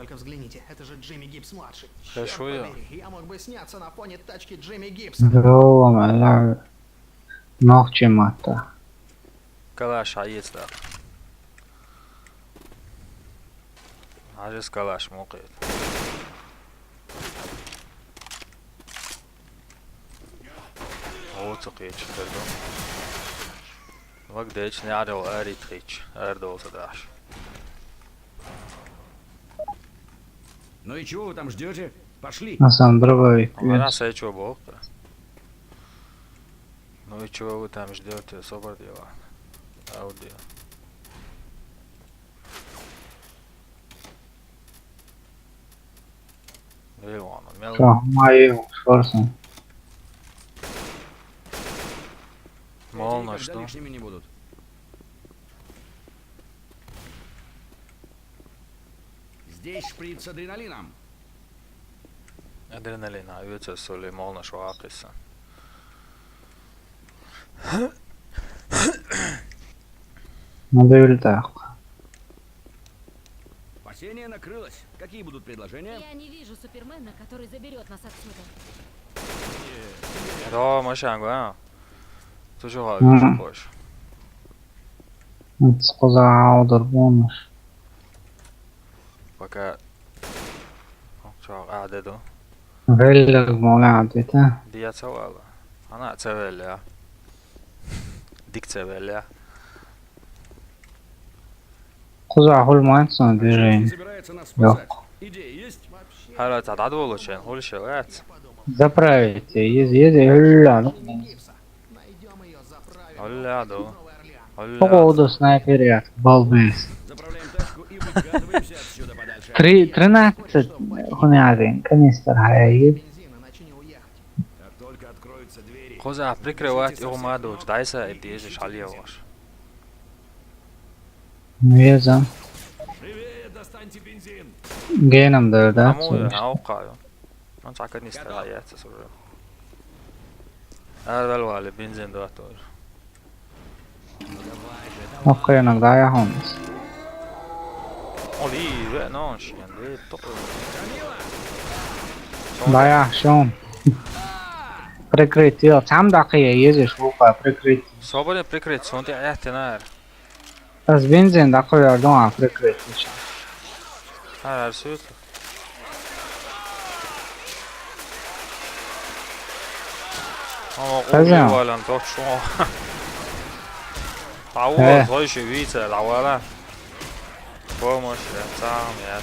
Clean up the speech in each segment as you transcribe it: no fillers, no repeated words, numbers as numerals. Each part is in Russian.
только взгляните, это же Джимми Гибс-младший. Черт Хорошо я. побери, я мог бы сняться на фоне тачки Джимми Гибса. Здорово, ногче мата. Калаш عيطلق. عجز كلاش موقيت. هو تقيتش دردو. وقديش نعرو آري تقيتش أردو تداش. Ну и чего вы там ждете? Пошли. На самом дробовик. أنا سايتشو بوقت. Ну и чего вы там ждете? Собор дела. Аудио. Вилона, мел. Что, мою шорсом. Мол, на Никогда что? лишними не будут. Здесь шприц с адреналином. Adrenalina utsätts oli molnas vaakissa. Надо улетать. Спасение накрылось. Какие будут предложения? Я не вижу Супермена, который заберет нас отсюда. 너 멋이 한 거야? toujours je crois. Сказал Дорбонуш. Пока شو قاعدته غير مولا عديته. دي تسوالها انا اتسوالها ديك تسوالها قزع هول مانسون Полиция ديرين. собирается нас спасать. Идея есть? هلا تعدوا شيء هول الشوات Заправить. Езди هلا. Гибса. Найдем ее, заправим. هلا عدو Новый Орлеан. هلا Походу снайперят. Балбес. Заправляем тачку и выкатываемся отсюда подальше. 13 هنا канистр هاي. Бензин, иначе не уехать. Как только откроются двери. خذها بريكروات يوم هذا دايسة اديش عليه واش Везам. Живее достаньте бензин. Геном да. مو اوقع ما تعكرني استرايات صور هذا الوالي بنزين دواتور Окей, иногда я хонс. اولي بقى نونش يعني تقر Да я шон. Прикрытие. Там такие ездишь в прикрытие. صوبني بريكريت سونتي عيات نار С бензин такой дома прикрытие. هذا رسوت Хозяин. ولا انت شو تعوض غيش بيتا العوالة بومش تعميات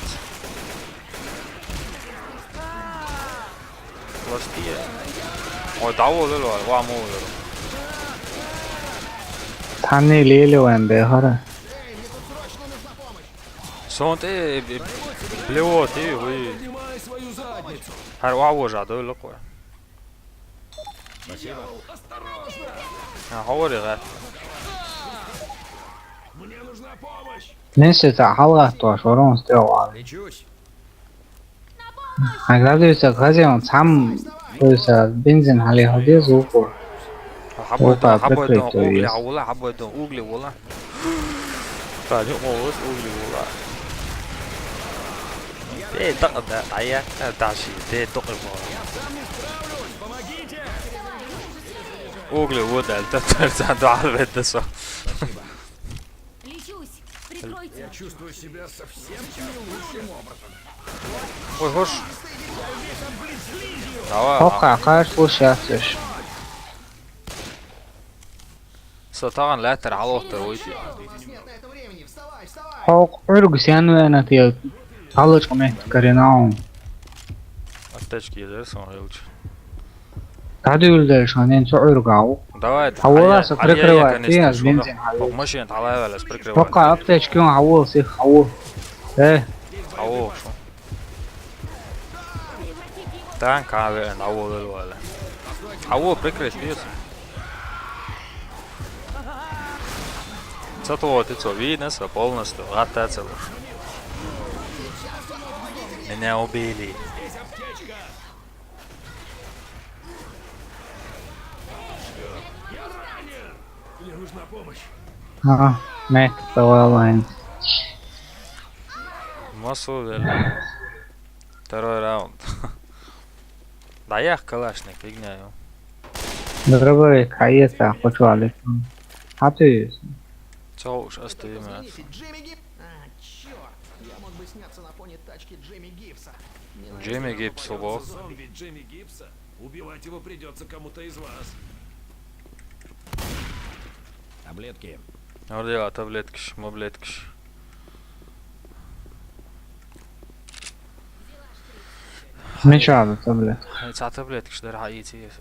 وستية وتعوض له وعمول Тани лили вен бехара. سونت ايه بلوت ايه وي Поднимай свою задницу. هر وعوج عدو لقوة هوري غير Мне нужна помощь. Несется халга то шорон сделал. Лечусь. Оглядывается хозяин сам то бензин хали ходи звуку. حبوا Опа, حبوا يدون прикрытие اوغلي есть. عولا حبوا يدون اوغلي ولا تاني موس اوغلي ولا ايه دق ده عيا تعشي ده دق الموضوع Помогите. اوغلي ودا انت عنده عربية دسو Лечусь! Прикройте! Я чувствую себя совсем не лучшим образом. وي خش دوا Хока, каш пушастыш. طبعا لا ترى على وقت رويتي У нас нет на это времени. Вставай, вставай. Хок ург сянвена тио. Палочка ме каринау. التشكيل ده اسمه هيلش Тадюлдер шанен чургау. давай Хавола со прикрывает. Ты с бензин хали. ماشي انت على ولا سبريكر Хока аптечки он хавол си хавол. او شو تان كان اول ولا هو بريكر سبيس Зато ты что, видно, полностью готовится. Меня убили. Мне нужна помощь. Мек Павелайн. Масуэль. Второй раунд. Доях калашник, фигня его. Дробовик, а это хочвали. А ты? Чё уж оставим это. Извините, Джимми Гиб... А, черт. Я мог бы сняться на фоне тачки Джимми Гибса. Не Джимми надо Гибс, попадётся ого. зомби. Зомби Джимми Гибса? Убивать его придется кому-то из вас. Таблетки. Orada tabletkиш, mobletkиш. Меча, таблет. Эти таблеткиш, да, раите есть.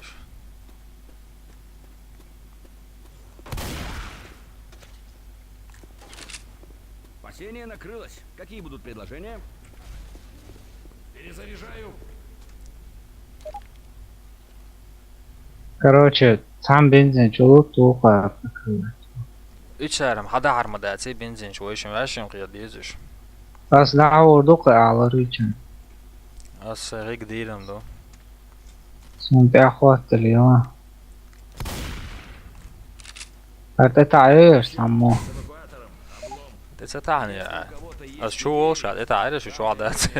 Спасение накрылось. Какие будут предложения? Перезаряжаю. Короче, там бензин чулук туха. İçerim, hada harmadati benzin şoyşum yaşım qiyad yeziş. Bas dağvurduk alır için. As rig değilim do. Son تأخذت اليوم. هتتعايش عمو. Тетани ya. As şu olşat, это айреш şu адат.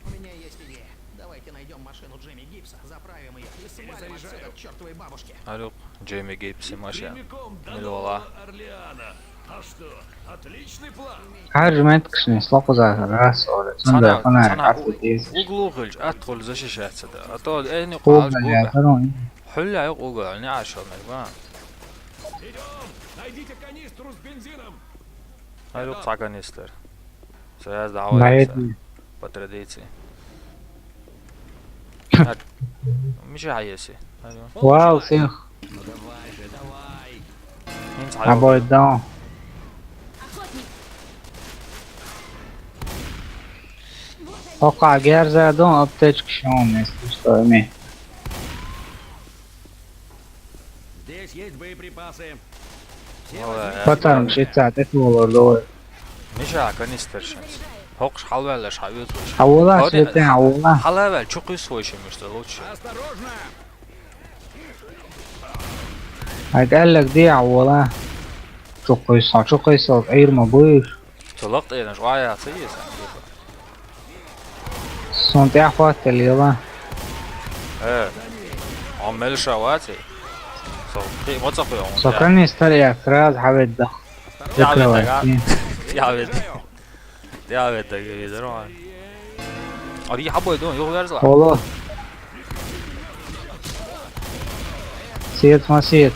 У меня есть идея. Давайте найдем машину Джимми Гибса, заправим ее и свалим отсюда к чертовой бабушке. Алюк, Джейми Гибси машина. Прямиком до Милола. Нового Орлеана. А что, отличный план. حاجة ما تكشني سلاقو زاهر راس أولا تنبع قناع عفو ديز. وغلوغلج أدخل زي شاشات سدا. أطول إني قوبة قاعد قوبة. جاترون. حلا يقوقع ني عشر مجمع. Идем! Найдите канистру с бензином. Алюк цаганистер. Саяз дعوة. بعيد. По традиции. مش عايسي. أيوه. واو سيخ. Ну давай же, давай. انت عبو الدون. Охотник! وقع جير زادون أبتج كشون что имеет. Здесь есть боеприпасы. Потом شتات أتولو لور. مش عاكنيستر شمس. هوقش حلوة حبيت وش. حولا شتين حولا. حلوة شو قيس وش مش تلوش. Осторожно! هتقلك دي حولا. شو قيصة غير مبوش. طلقت ايه شو عيا سيس. صنت أخوات اليوم. ايه. عمال شواتي. صوتي ما تصفي سكرني استري اعتراض حبيت ده. ذكرى وقتين. يا بيت يدرون. أري حبوا يدون يو غير والله. سيت ما سيت.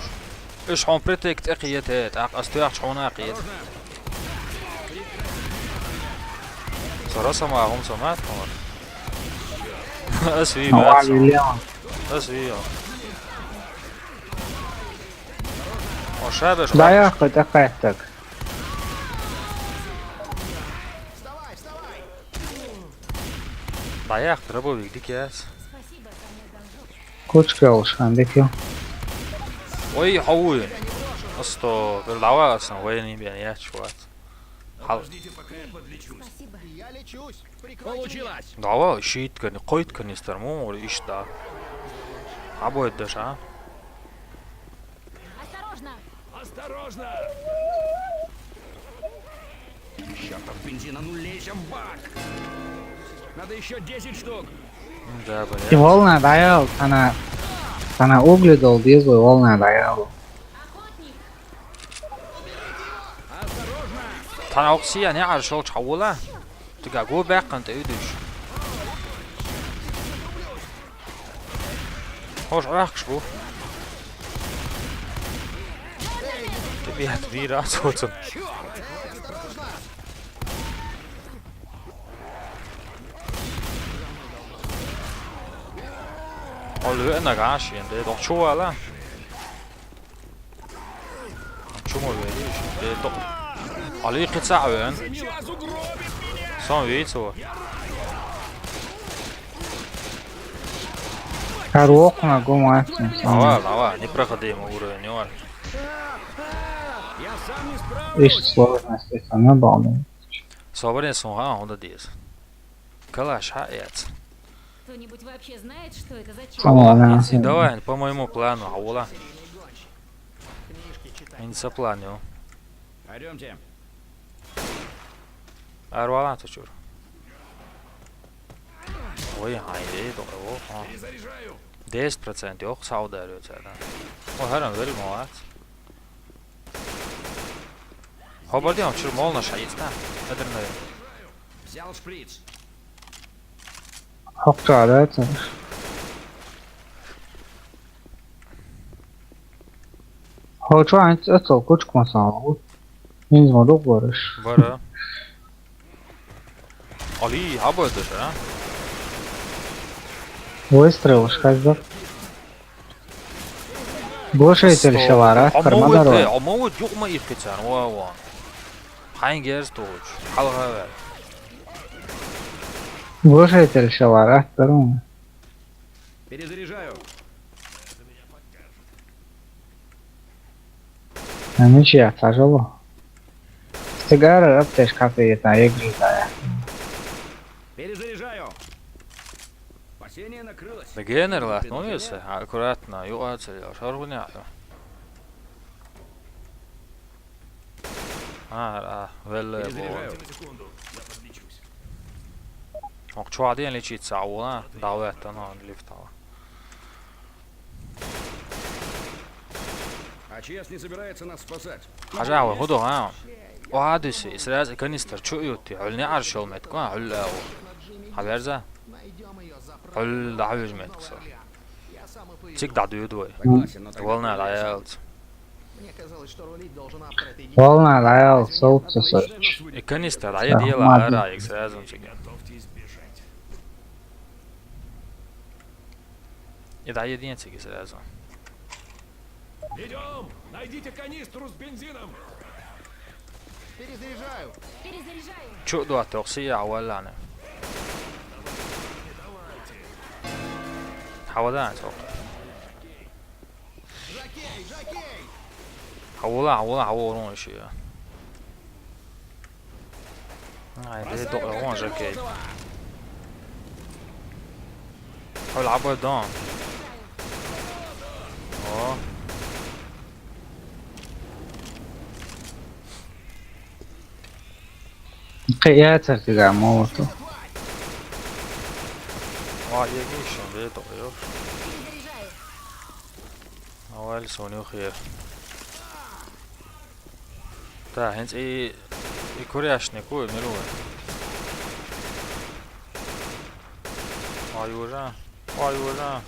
إيش حون بريتكت أقيتات أستياح شحون أقيت. صراحة ما هم سمعت كمان. أسوي نوعي بس. اليوم. أسوي. وشابش. لا ياخد أقعدك. Вставай, вставай! ضيعت ربو بيديك ياس. Спасибо, ко мне должок. كوتش كوش عندك يوم. وي حوي. أستو بالدعوة أصلا ويني بيانيات شوات. حل. Ждите, пока я подлечусь. Спасибо. Я лечусь. Прикройте меня. Получилось! دعوة شيت كان قيد كان يسترمون ولا إيش ده. حبوا يدش ها. Осторожно! Осторожно! Чертов бензина, ну лезь в бак! Надо еще 10 штук! ده بني. والله دعيال أنا أوجلي دول ديزوي والله دعيال. Охотник! Осторожно! تنا أقصي يعني على شو تحوله. تقع جو باق أنت إيدش. هوش عراق شو. تبيها تبيرة صوتن. قالوا إنك عاشي أنت دوق شو ولا؟ شو ما بيديش أنت دوق. عليه قد ساعة وين؟ Сейчас угробит меня! سام ويتو. كاروقنا قوم عفن. Давай, не проходи ему уровень, Иван. Я сам не справлюсь! إيش сложности أنا بعمل. صابرين سموها هون ديز. كلاش حقيقة. Кто-нибудь вообще знает, что это за أنا черт? Давай, по моему плану, аула. Книжки читай. Я не сопланил. Пойдемте. Арвалан чур. Ой, haydi doğru. Ha. Перезаряжаю. 10% yok Saudi Arabistan. O her an verir moat. Хобардион чур молна шаистан. Эдерме. Взял шприц. Hokça da etsin. Hokça ant etsin kuçuk masal. Min moduk barış. Bara. Ali, habo это же, а? Выстрел, сказал. Глушитель шевара, кармадарова. Амовод yok mu ipketen? Wow. Hangi yer stoğuç? Halga ver. Глушитель шевара, второй. Перезаряжаю. На мече тяжело. Сигары, аптечка, капета, игрita. Перезаряжаю. Спасение накрылось. Beginnerlat nu ise akkuratna ju atseljās orgunjāju. Vēl Перезаряжаю. Секунду. Я подлечусь. Mok čvādien ličīt savu, davēt no liftā. А ЧС не собирается нас спасать. Hažāva hudu, ā. Oadusi, srēzi kanister čujūti, ul neāršol metku, ul āvu. Haverza? Найдем ее, заправим. Ul davyuž metku. Я сам и поведу. Cik dadu jūdoju? Согласен, но тогда Volnē lājēlts. Мне казалось, что рулить должен автор этой идеи. Volnā lēl, saucas. I kanister daļa dielā ārā, ik srēzi un cik. Готовьтесь бежать. I daļa diencīgi srēzi. Идем! Найдите канистру с бензином! Перезаряжаю. Перезаряжаю. Čudot toksijā wallāne. Havadāns ok. Жокей, жокей! Havorun işi ya. Ay, det är orange okej. Har du labbet då? Ja. قيات ارتقاء موته. Ja, jag är schon det då. Перезаряжаю. Ja, eller så nu sker. Да, hens i kurjashniku miru. Ayura. Ayura.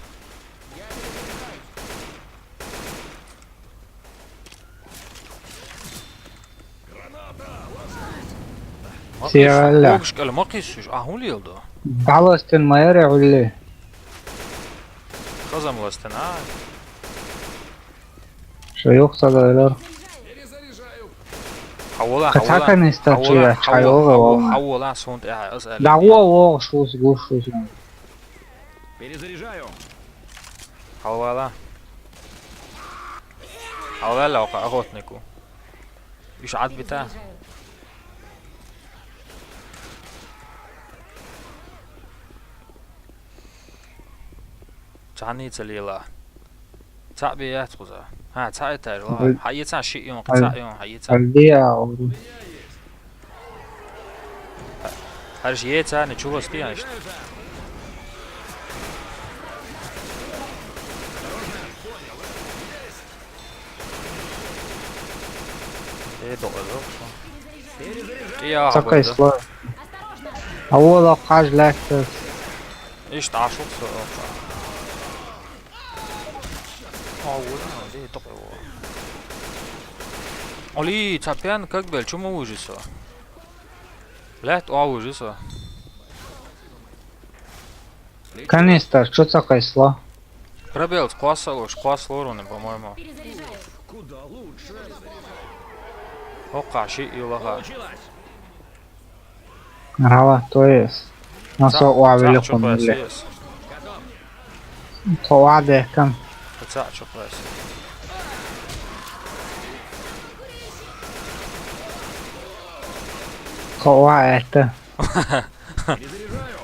Siyala. Eller ma qissuş. Hon lildi. Balastın mayar ulli. Kazanmasın ha. Şu yoksa da öyle. Перезаряжаю! Havola Kaçakan istatçıya çayoga olma. Havola sunt asal. Dağwa o şus guşus. Перезаряжаю. Havola. Havola охотнику. Иш ад бита. Перезаряжаю. Чани целила. Цабият куза. Ha, çaytar la. Hayıtsan şey yok, çay yok, hayıtsan. Aldiya o. Her şey yeter, ne çuval istiyor işte. Doğru. Ya Такой bu. слой. А вот каждый İşte aşık soğuk. Doğru. Oli, çapian как бел, чему ужаса? Лет ужаса. канистр, что такое сло? Пробел, класс лоруны, по-моему. Перезаряжаю. Куда лучше. Окаши и лага. Получилось. Рава, то есть. Насо уавили хумили. Готов. То уаде кам. Пацак, что пресс. То уаэта. Перезаряжаю.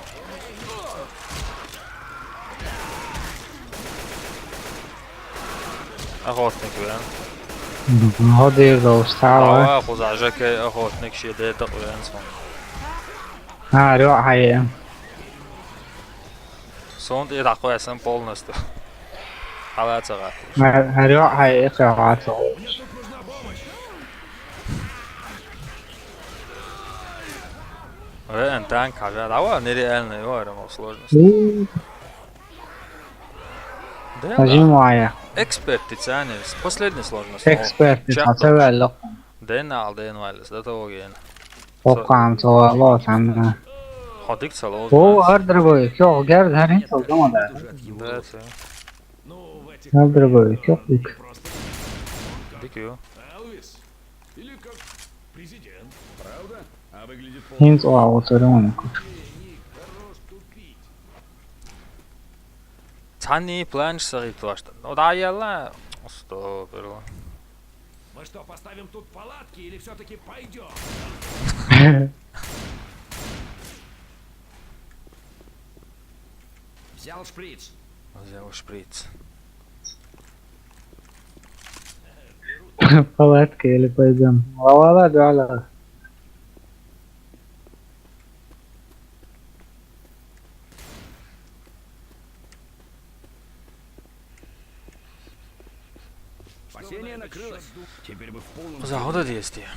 Охотник, да? Ходи до устава. Ага, позажаке охотник ще де так венсон. Рё хай. Сонд и такой сам полностью. Халацага. Рё хай кавацо. Танк, а нереально его сложность. Да, Нажимая. эксперт, тяни, последняя сложность. Эксперт, атавалло. Дэнал, Дэнвайлс, да того ген. Оқам цоало там. Ходик салоз. О, ардрбой. Кё, герд харин толгода. Да, это. Ну, в этих Ардрбой. Кё. просто... Дикью. Элвис? Или как президент? Правда? А выглядит Хинт о ауторон. Ник, хорош тупить. Тани планш сарит вашта. Ну да, яла. Стоп, бро. Мы что, поставим тут палатки или все-таки пойдем? взял шприц. Взял шприц. Палатка или пойдем. Лавала дала. Спасение накрылось. Теперь бы в полном... Захода действие.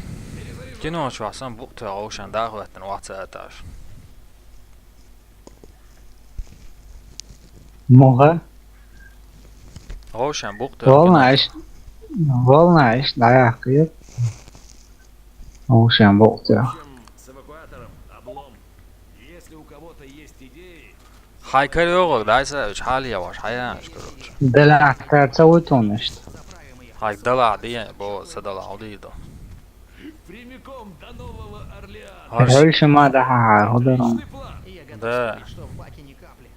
Кино часам букта оушен дагваттан ватсааташ. Муха. Оушен букта. Волнаешь. Волнаешь. Да, я. Оушен болтя. В общем, с эвакуатором облом. Если у кого-то есть идеи, Хайкар yok daysa hali yavaş hayaş görüş. Дала цаутон işte. Заправим ее. Hayk dala diye bu sadala odiydo. прямиком до Нового Орлеана. Больше мада ходорон. Отличный план. И я готов Да. спорить, что в баке ни капли.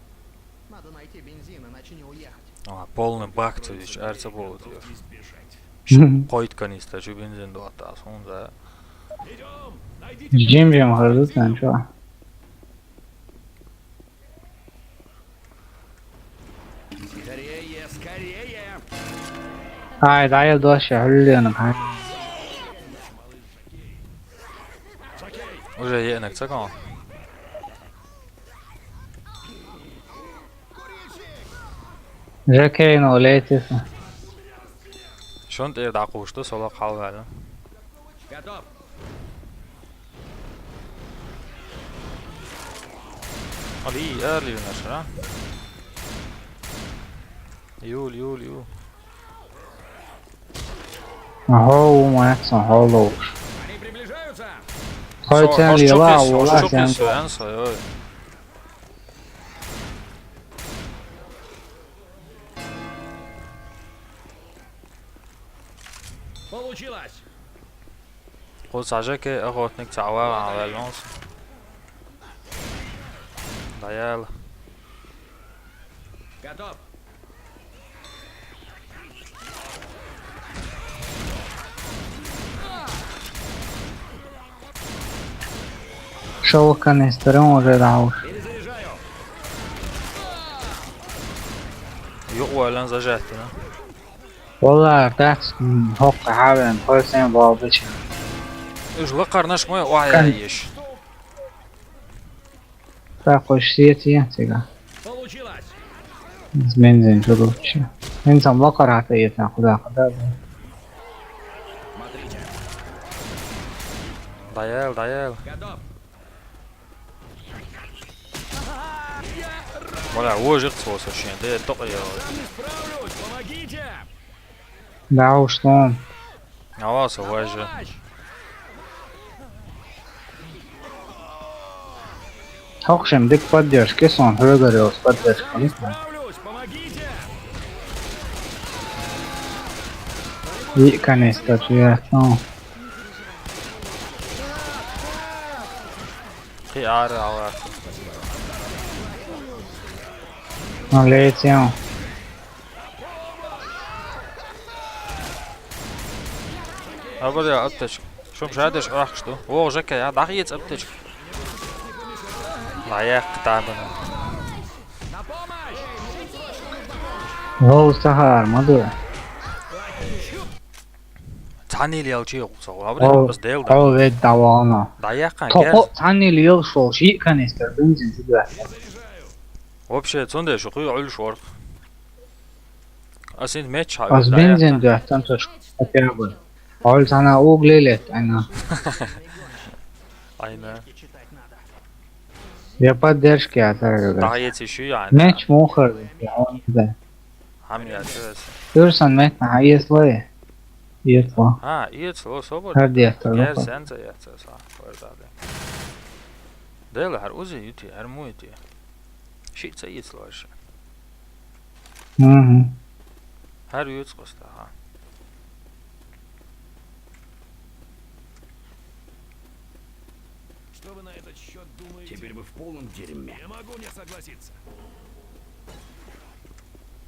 Надо найти бензин, иначе не уехать. Полный бак тüdüş erse bu diyor. Избежать. Koyt kanista şu benzin de hatta sonra. Идем! Найдите Джимбим хожу там что. Скорее, скорее! Ай, да я доше хуллен. Уже yenek çakan. Жекейн олейтеса. Şunt da qoşdu sola qalvalı. Готов. Ali early nasıl ha? Yul. Ахоу, мацсан холоу. Они приближаются! Хойтен лила Çok уласен. pis en soy. Получилось! Qol sajake aqotnik tawa avalons. Dayal. Готов! Шоу канистрон уже дауш. Перезаряжаю! Yok valen zajatına. والله تحت هوق حالا خلصين بابش. Ujla qarnaşmay o ayayish. تاخش سيتي تيجا. Получилось! بنزين جروتش. انت ملقر عطيتنا خدا. Смотрите! Dayal. Готов! Вала ожиг цоса şimdi toqya. Сам не справлюсь! Помогите! دауش طون. Havası vajı. Помощь! هوقشم ديك بديش كيسون هرغريوس بديش Сам не خليك. справлюсь! Помогите! يي كانيستا شوية. Qiyar avat. Летим. Agora ya aptech. Şum şadish axştu. O jaka ya daqiyet aptech. Layak tabana. На помощь! هو سهر مدو. Цааны л явж явах. О, Аврал бас дээл да. о вед давана. Даяхан То гэр. цааны л яв шо ши канистер бензин зүгөө. Вообще цондэ шүү хүй ойл шуурах. Асин мэч хаа. Бас бензин дэвтэн точ атэрбэл. Ол цана углэлэт ана. Айна. Читать надо. Я поддержки атэрбэл. Даяц шүү яа. Мэч мохэр. Да. Хам яатас. Төрсөн мэт на хайслаа. Ятва. Иец ло собор. Хардиятар. Гэр сэнзэ яатас. Хоёрдаа. Дэл хар үгүй юти хар муу юти. Шит цайц лоош. Мм. Хар юуц госта. Что вы на этот счет думаете? Теперь вы в полном дерьме. Я могу не согласиться.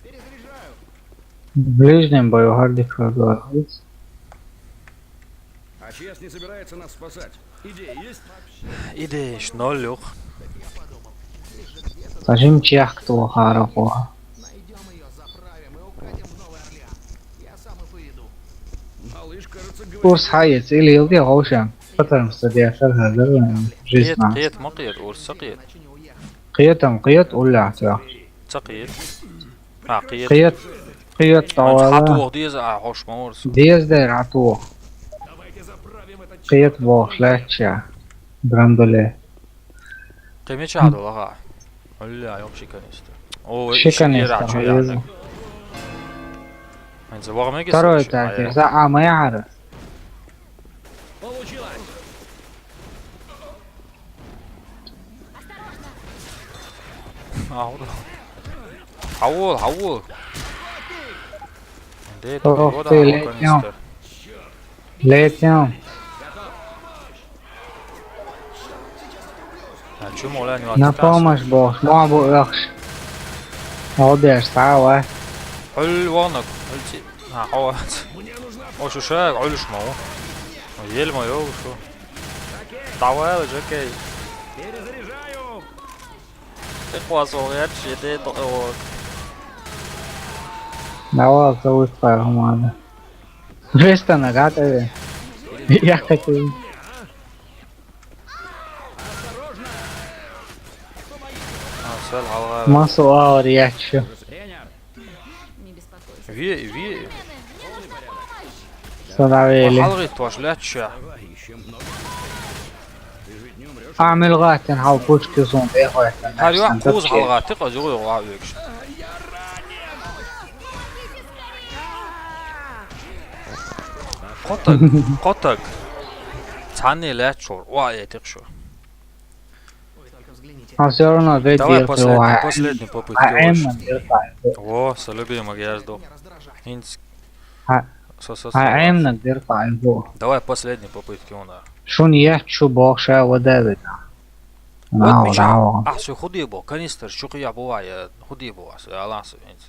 Перезаряжаю. В ближнем бою Хардик продолжается. А ЧС не собирается нас спасать. Идея есть? Идеш нолюх. Скажем, чех кто харапо. Найдем ее, заправим и укатим в Новый Орлеан. Я сам и поведу. Малыш, кажется, говорит... Курс хайец или елди хаушан. Потому что я шархадыр жизнь. قيت مقيت ورسقيت. Иначе не уехать. قيت ولا ترى. تقيت. قيت طوالة. حطوه ديز حوش مورس. ديز دير عطوه. Давайте заправим этот قيت بوش لاتشا. براندولي. قيمة هذا لغا. ولا يوم شيكانيست. او شيكانيست. من زواج ما Второй так. А мы عارف. Получилось! حول ديت أوه، وضع في ليت كانيستر. ليتيوم. شو مولانا На помощь бог. Мабу яхш. Одеш тава. حل وانك قلتي حوات وشو شاك علش مو يلما يو شو طوال جاكي Перезаряжаю! اقوى صغير شديد او Давай зовут пару надо. Веста нагата. Я хочу. سؤال على Массу аурячу. Тренер! Не беспокойся. في Садавели. حلقة توشلاتش Давай, еще много. Ты же не умрешь. أعمل غاتن هاو بوشكي زون بيخوة. هل يوم كوز حلقة تقى زوي وعاويكش قطك تعني لا تشور واي تقشور Вы только взгляните. А все равно Давай ведь последний попытки Аэм надиртай. О, солюбимый гнездо. Не раздражай. Инц. А- Сосос. Аэм надиртай. Давай последний попытки у нас. Шун яхчу бокша ودابتا. Вот ناو меча. ناو. Ахсу خديبو канистр شقيا بوايا خديبو واسي аласу инц.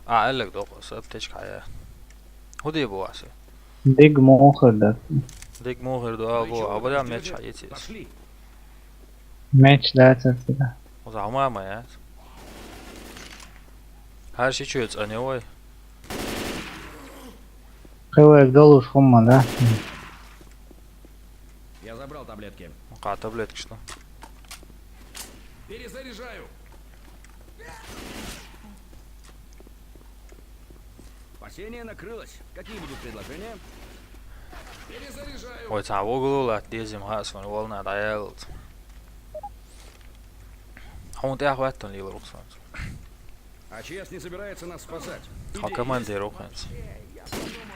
قال لك دوق سبتش حياة. خديبو واسي. ديك موخر ده. ديك مو غير دو ابو ابدا ماتش حياتي. Пошли! ماتش ده تسلا. وزعما ما يا. Her şey çöz anne Кывек долуш хумма да. Я забрал таблетки. قاعد таблетки что? перезаряжаю. Спасение накрылось. Какие будут предложения? Перезаряжаю. Ой, تعال وقولوا لا تيزم هاس من والنا دايلت. هون تاع وقتن لي رخصان. А ЧС не собирается нас спасать. ها كمان دي روخنس.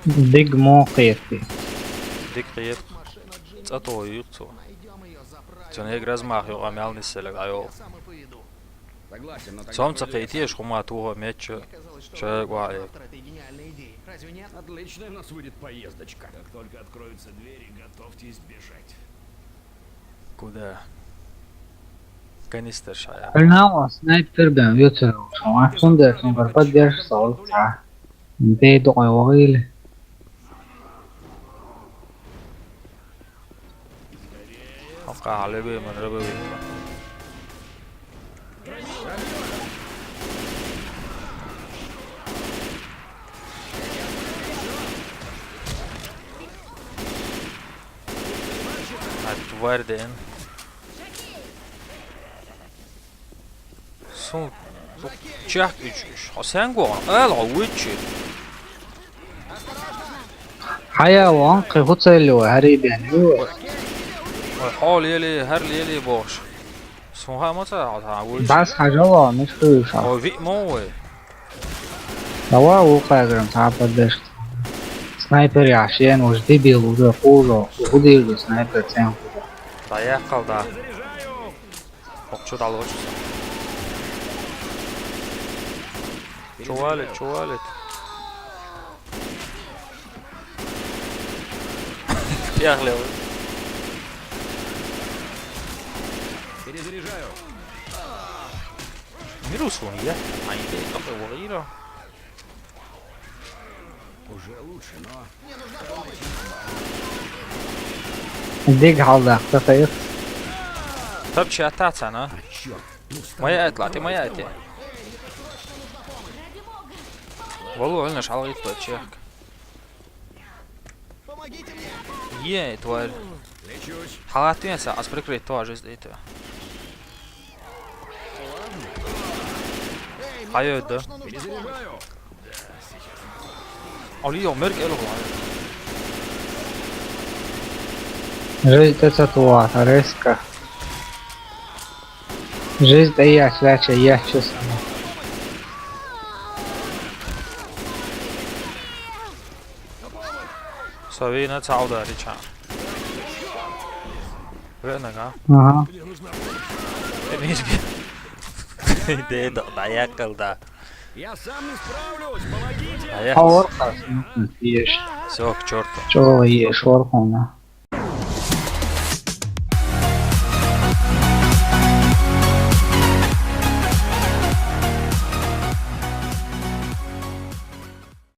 ديك موقيتي. ديك قيت. تاتو يقصو. Найдем ее, заправим. Тон я грозмах его амял нисселек айол. Я сам и поведу. Согласен, но тогда... Сам отправляйся. цакайтеш хума туго меччо. Казалось, что Человек вы ваек. автор этой гениальной идеи. Разве нет? Отличная у нас выйдет поездочка. Как только откроются двери, готовьтесь бежать. Куда? Канистер шая. الناو سنايبر بهم يوتر وشو عشان ده شو بربط دير صوت. دي دقي وغيل. حقا على بي من ربوي. тварь. Son Jack 3. Ha sen go. Ela вычи. حيوان قيفو تسلو هريبين حال يلي هر يلي باش. سوها ما تعال وچ. بس حاجة مش خوشة او في مو. دوا وقاعدين تعبد دشت سنايبر عشان وش ديبيل وده قوله وخدي سنايبر تسين Dayak qaldı. Okçu dalğıç. Çuvalet. Пиахлел. Перезаряжаю. Вирус он я. Ай, какой вогира. Уже лучше, но... ديك حالة اختفيت طب شاتات انا. Черт. ما يطلع ما ياتي. والله قلنا شحال غيطلع تشيك. Помогите мне! Ей, тварь. Лечусь. Халатинса, ас прикрыть тоже здесь. Эй, мне Hayır da. срочно нужна помощь! Перезаряжаю. Alıyor merk elo var. жизнь это резко жизнь даешь леча я чувствую Savina تعود ريتشان. Верно, ага Низкий. Да, dayak qaldı. Я сам не справлюсь, помогите. Dayak. حوار قاسم ешь Все, к черту. что ешь ورقنا